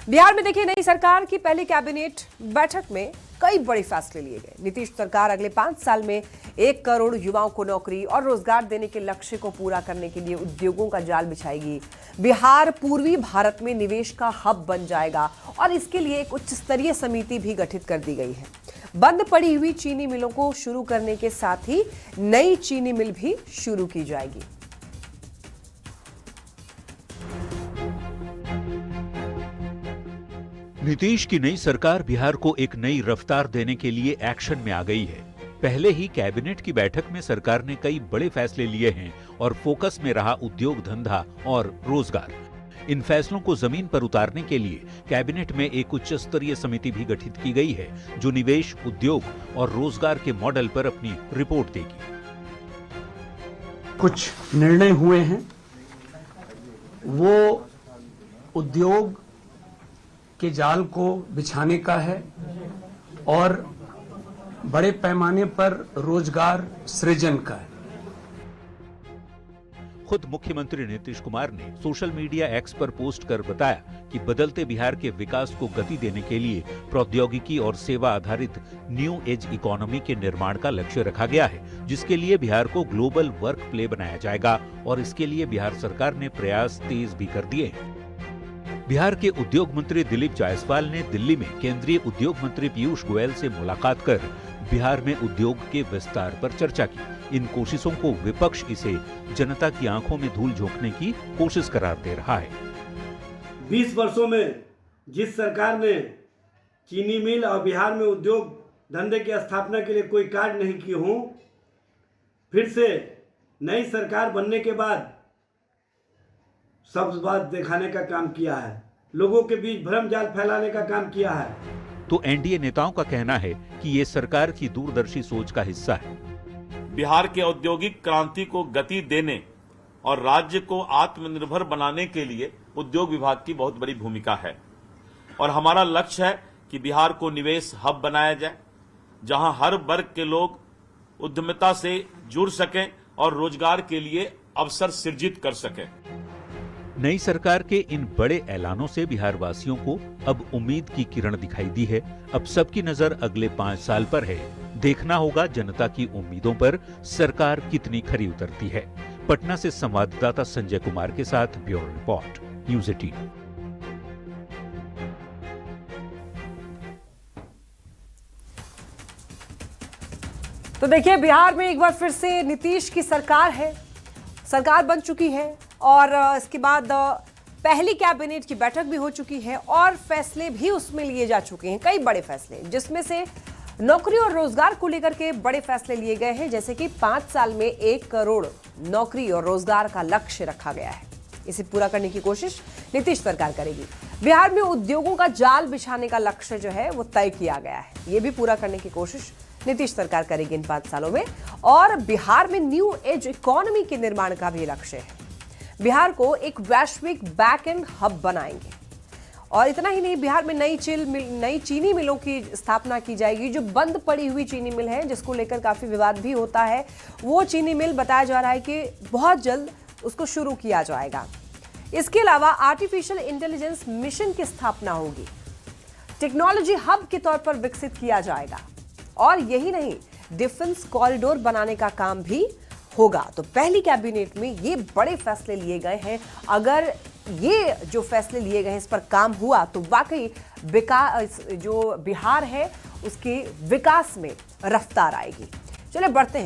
बिहार में देखिए नई सरकार की पहली कैबिनेट बैठक में कई बड़े फैसले लिए गए। नीतीश सरकार अगले 5 साल में 1 करोड़ युवाओं को नौकरी और रोजगार देने के लक्ष्य को पूरा करने के लिए उद्योगों का जाल बिछाएगी। बिहार पूर्वी भारत में निवेश का हब बन जाएगा और इसके लिए एक उच्च स्तरीय समिति भी गठित कर दी गई है। बंद पड़ी हुई चीनी मिलों को शुरू करने के साथ ही नई चीनी मिल भी शुरू की जाएगी। नीतीश की नई सरकार बिहार को एक नई रफ्तार देने के लिए एक्शन में आ गई है। पहले ही कैबिनेट की बैठक में सरकार ने कई बड़े फैसले लिए हैं और फोकस में रहा उद्योग धंधा और रोजगार। इन फैसलों को जमीन पर उतारने के लिए कैबिनेट में एक उच्च स्तरीय समिति भी गठित की गई है, जो निवेश, उद्योग और रोजगार के मॉडल पर अपनी रिपोर्ट देगी। कुछ निर्णय हुए हैं, वो उद्योग के जाल को बिछाने का है और बड़े पैमाने पर रोजगार सृजन का है। खुद मुख्यमंत्री नीतीश कुमार ने सोशल मीडिया एक्स पर पोस्ट कर बताया कि बदलते बिहार के विकास को गति देने के लिए प्रौद्योगिकी और सेवा आधारित न्यू एज इकोनॉमी के निर्माण का लक्ष्य रखा गया है, जिसके लिए बिहार को ग्लोबल वर्क प्ले बनाया जाएगा और इसके लिए बिहार सरकार ने प्रयास तेज भी कर दिए हैं। बिहार के उद्योग मंत्री दिलीप जायसवाल ने दिल्ली में केंद्रीय उद्योग मंत्री पीयूष गोयल से मुलाकात कर बिहार में उद्योग के विस्तार पर चर्चा की। इन कोशिशों को विपक्ष इसे जनता की आंखों में धूल झोंकने की कोशिश करार दे रहा है। 20 वर्षों में जिस सरकार ने चीनी मिल और बिहार में उद्योग धंधे की स्थापना के लिए कोई कार्य नहीं किए हों, फिर से नई सरकार बनने के बाद सब बात दिखाने का काम किया है, लोगों के बीच भ्रम जाल फैलाने का काम किया है। तो एनडीए नेताओं का कहना है कि ये सरकार की दूरदर्शी सोच का हिस्सा है। बिहार के औद्योगिक क्रांति को गति देने और राज्य को आत्मनिर्भर बनाने के लिए उद्योग विभाग की बहुत बड़ी भूमिका है और हमारा लक्ष्य है कि बिहार को निवेश हब बनाया जाए, जहां हर वर्ग के लोग उद्यमिता से जुड़ सकें और रोजगार के लिए अवसर सृजित कर सकें। नई सरकार के इन बड़े ऐलानों से बिहार वासियों को अब उम्मीद की किरण दिखाई दी है। अब सबकी नजर अगले 5 साल पर है। देखना होगा जनता की उम्मीदों पर सरकार कितनी खरी उतरती है। पटना से संवाददाता संजय कुमार के साथ ब्यूरो रिपोर्ट, न्यूज़ 18। तो देखिए, बिहार में एक बार फिर से नीतीश की सरकार है, सरकार बन चुकी है और इसके बाद पहली कैबिनेट की बैठक भी हो चुकी है और फैसले भी उसमें लिए जा चुके हैं, कई बड़े फैसले, जिसमें से नौकरी और रोजगार को लेकर के बड़े फैसले लिए गए हैं। जैसे कि 5 साल में 1 करोड़ नौकरी और रोजगार का लक्ष्य रखा गया है। इसे पूरा करने की कोशिश नीतीश सरकार करेगी। बिहार में उद्योगों का जाल बिछाने का लक्ष्य जो है वो तय किया गया है, ये भी पूरा करने की कोशिश नीतीश सरकार करेगी इन 5 सालों में। और बिहार में न्यू एज इकोनॉमी के निर्माण का भी लक्ष्य है। बिहार को एक वैश्विक बैक एंड हब बनाएंगे और इतना ही नहीं, बिहार में नई चीनी मिलों की स्थापना की जाएगी। जो बंद पड़ी हुई चीनी मिल है, जिसको लेकर काफी विवाद भी होता है, वो चीनी मिल बताया जा रहा है कि बहुत जल्द उसको शुरू किया जाएगा। इसके अलावा आर्टिफिशियल इंटेलिजेंस मिशन की स्थापना होगी, टेक्नोलॉजी हब के तौर पर विकसित किया जाएगा और यही नहीं, डिफेंस कॉरिडोर बनाने का काम भी होगा। तो पहली कैबिनेट में ये बड़े फैसले लिए गए हैं। अगर ये जो फैसले लिए गए हैं इस पर काम हुआ तो वाकई विकास, जो बिहार है उसके विकास में रफ्तार आएगी। चलिए बढ़ते हैं।